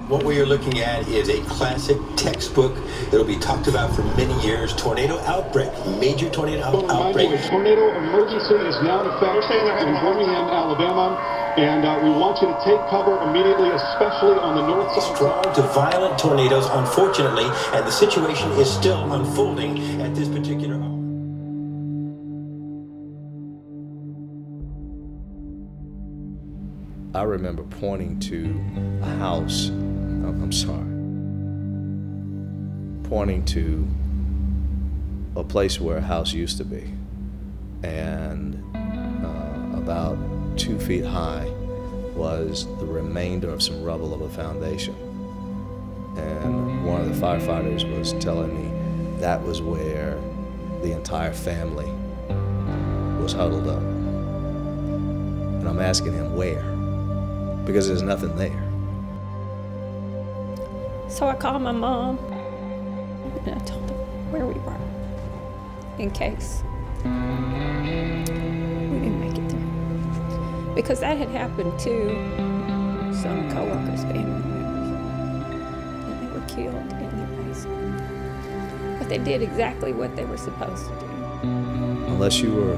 What we are looking at is a classic textbook. It'll be talked about for many years. Tornado outbreak, major tornado outbreak. A tornado emergency is now in effect in Birmingham, Alabama, and we want you to take cover immediately, especially on the north side. Strong to violent tornadoes, unfortunately, and the situation is still unfolding at this particular hour. I remember pointing to a house, pointing to a place where a house used to be, and about 2 feet high was the remainder of some rubble of a foundation. And one of the firefighters was telling me that was where the entire family was huddled up. And I'm asking him where, because there's nothing there. So I called my mom and I told her where we were, in case we didn't make it through. Because that had happened to some coworkers, family members, and they were killed in their basement. But they did exactly what they were supposed to do. Unless you were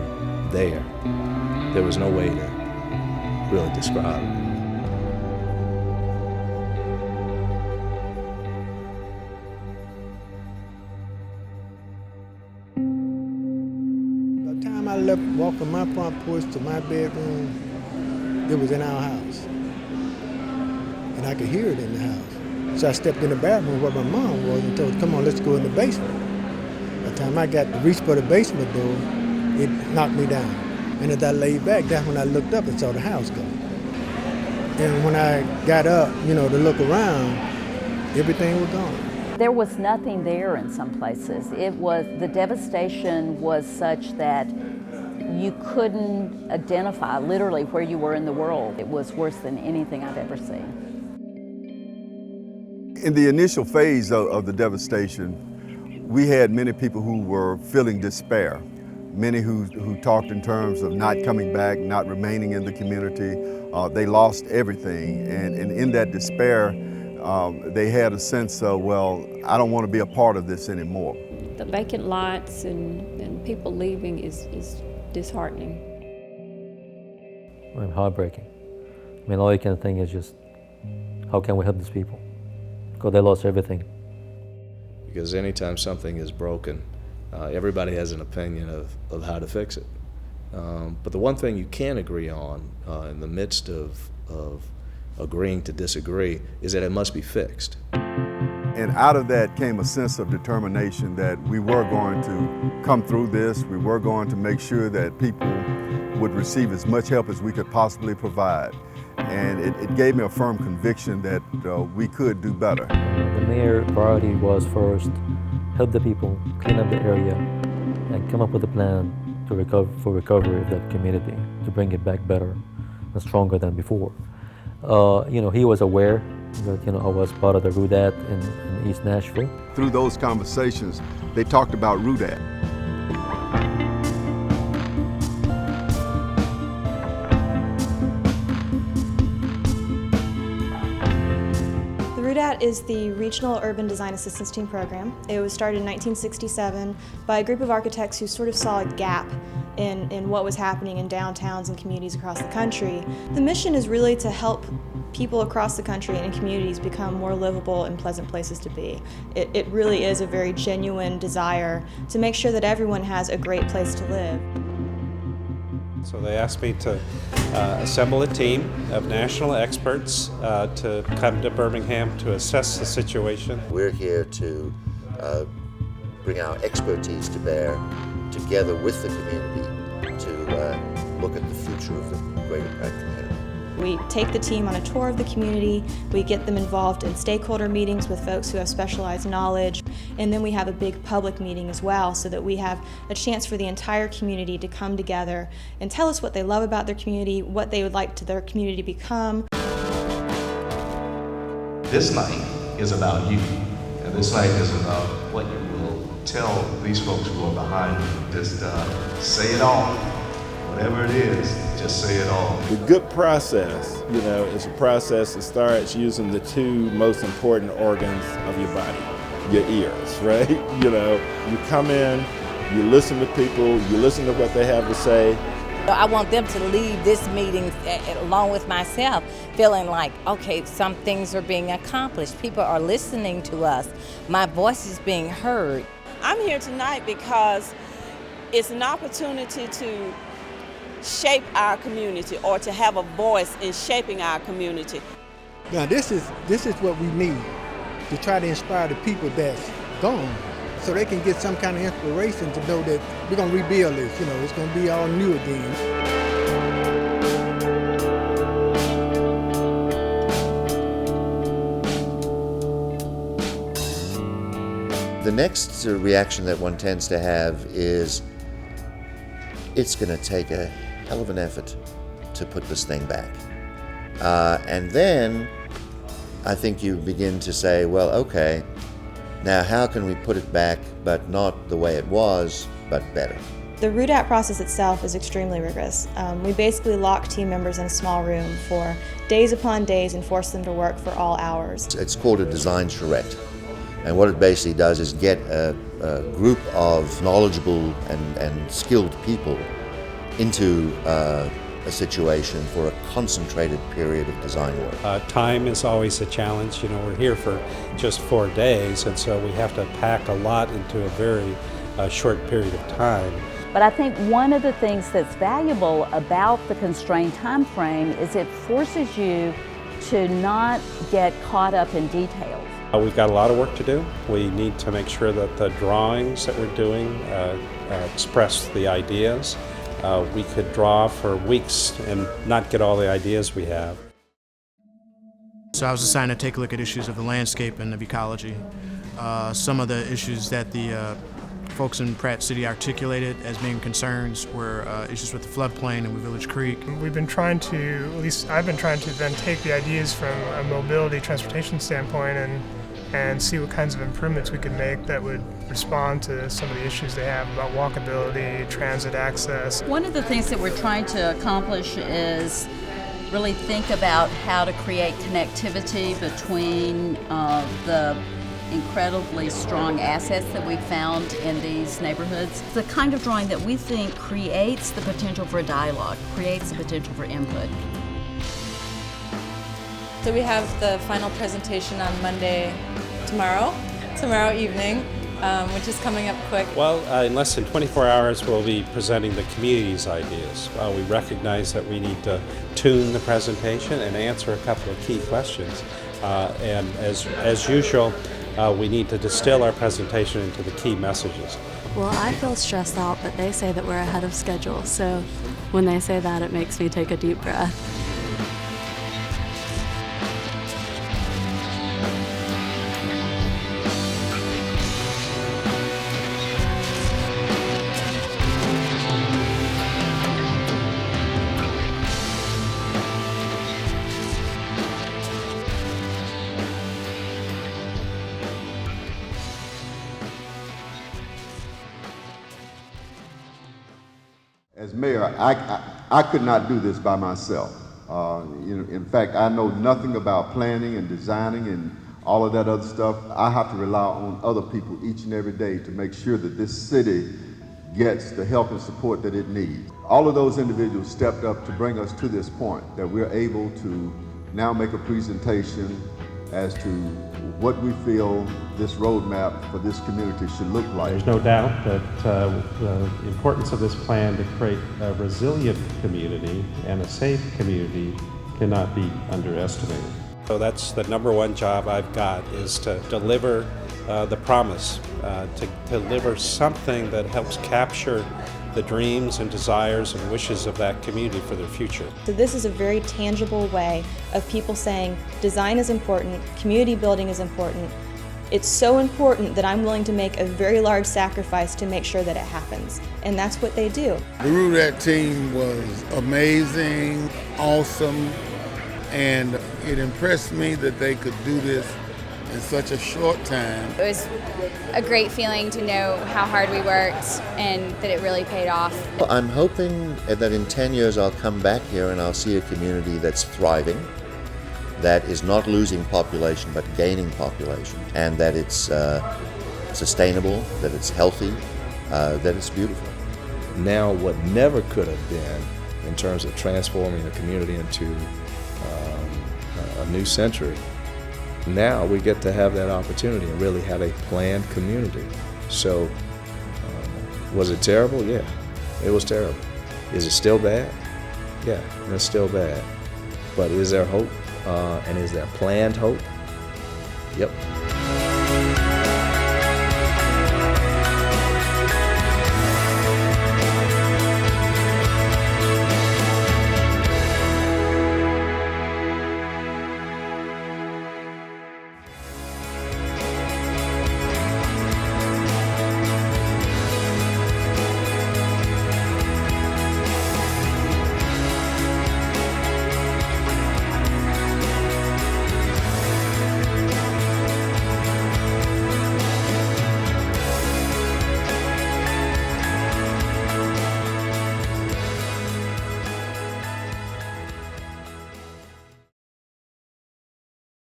there was no way to really describe it. I left, walked from my front porch to my bedroom, it was in our house. And I could hear it in the house. So I stepped in the bathroom where my mom was and told her, come on, let's go in the basement. By the time I got to reach for the basement door, it knocked me down. And as I laid back, that's when I looked up and saw the house go. And when I got up, to look around, everything was gone. There was nothing there in some places. The devastation was such that you couldn't identify literally where you were in the world. It was worse than anything I've ever seen. In the initial phase of the devastation, we had many people who were feeling despair. Many who talked in terms of not coming back, not remaining in the community. They lost everything, and in that despair, they had a sense of, well, I don't want to be a part of this anymore. The vacant lots and people leaving is disheartening. Heartbreaking. All you can think is just, how can we help these people? Because they lost everything. Because anytime something is broken, everybody has an opinion of how to fix it. But the one thing you can agree on in the midst of agreeing to disagree is that it must be fixed. And out of that came a sense of determination that we were going to come through this. We were going to make sure that people would receive as much help as we could possibly provide. And it gave me a firm conviction that we could do better. The mayor's priority was first, help the people, clean up the area, and come up with a plan to recovery of that community, to bring it back better and stronger than before. He was aware that I was part of the UDAT in East Nashville. Through those conversations, they talked about UDAT. The UDAT is the Regional Urban Design Assistance Team program. It was started in 1967 by a group of architects who sort of saw a gap in what was happening in downtowns and communities across the country. The mission is really to help people across the country and communities become more livable and pleasant places to be. It really is a very genuine desire to make sure that everyone has a great place to live. So they asked me to assemble a team of national experts to come to Birmingham to assess the situation. We're here to bring our expertise to bear together with the community to look at the future of the Greater Pratt community. We take the team on a tour of the community, we get them involved in stakeholder meetings with folks who have specialized knowledge, and then we have a big public meeting as well so that we have a chance for the entire community to come together and tell us what they love about their community, what they would like to their community to become. This night is about you, and this night is about what you will tell these folks who are behind you. Just say it all. Whatever it is, just say it all. The good process, is a process that starts using the two most important organs of your body, your ears, right? You come in, you listen to people, you listen to what they have to say. I want them to leave this meeting, along with myself, feeling like, okay, some things are being accomplished. People are listening to us. My voice is being heard. I'm here tonight because it's an opportunity to shape our community, or to have a voice in shaping our community. Now this is what we need to try to inspire the people that's gone, so they can get some kind of inspiration to know that we're going to rebuild this. It's going to be all new again. The next reaction that one tends to have is, it's going to take a hell of an effort to put this thing back. And then I think you begin to say, well, okay, now how can we put it back, but not the way it was, but better? The UDAT process itself is extremely rigorous. We basically lock team members in a small room for days upon days and force them to work for all hours. It's called a design charrette. And what it basically does is get a group of knowledgeable and skilled people into a situation for a concentrated period of design work. Time is always a challenge. We're here for just 4 days, and so we have to pack a lot into a very short period of time. But I think one of the things that's valuable about the constrained time frame is it forces you to not get caught up in details. We've got a lot of work to do. We need to make sure that the drawings that we're doing express the ideas. We could draw for weeks and not get all the ideas we have. So I was assigned to take a look at issues of the landscape and of ecology. Some of the issues that the folks in Pratt City articulated as being concerns were issues with the floodplain and with Village Creek. We've been trying to, at least I've been trying to then take the ideas from a mobility transportation standpoint and see what kinds of improvements we could make that would respond to some of the issues they have about walkability, transit access. One of the things that we're trying to accomplish is really think about how to create connectivity between the incredibly strong assets that we found in these neighborhoods. The kind of drawing that we think creates the potential for dialogue, creates the potential for input. So we have the final presentation on Monday, tomorrow evening, which is coming up quick. Well, in less than 24 hours, we'll be presenting the community's ideas. We recognize that we need to tune the presentation and answer a couple of key questions. And as usual, we need to distill our presentation into the key messages. Well, I feel stressed out, but they say that we're ahead of schedule. So when they say that, it makes me take a deep breath. As mayor, I could not do this by myself. In fact, I know nothing about planning and designing and all of that other stuff. I have to rely on other people each and every day to make sure that this city gets the help and support that it needs. All of those individuals stepped up to bring us to this point, that we're able to now make a presentation as to what we feel this roadmap for this community should look like. There's no doubt that the importance of this plan to create a resilient community and a safe community cannot be underestimated. So that's the number one job I've got, is to deliver the promise, to deliver something that helps capture the dreams and desires and wishes of that community for their future. So this is a very tangible way of people saying design is important, community building is important. It's so important that I'm willing to make a very large sacrifice to make sure that it happens. And that's what they do. The UDAT team was amazing, awesome, and it impressed me that they could do this in such a short time. It was a great feeling to know how hard we worked and that it really paid off. Well, I'm hoping that in 10 years I'll come back here and I'll see a community that's thriving, that is not losing population but gaining population, and that it's sustainable, that it's healthy, that it's beautiful. Now what never could have been in terms of transforming the community into a new century, now we get to have that opportunity and really have a planned community. So was it terrible? Yeah, it was terrible. Is it still bad? Yeah, it's still bad. But is there hope? And is there planned hope? Yep.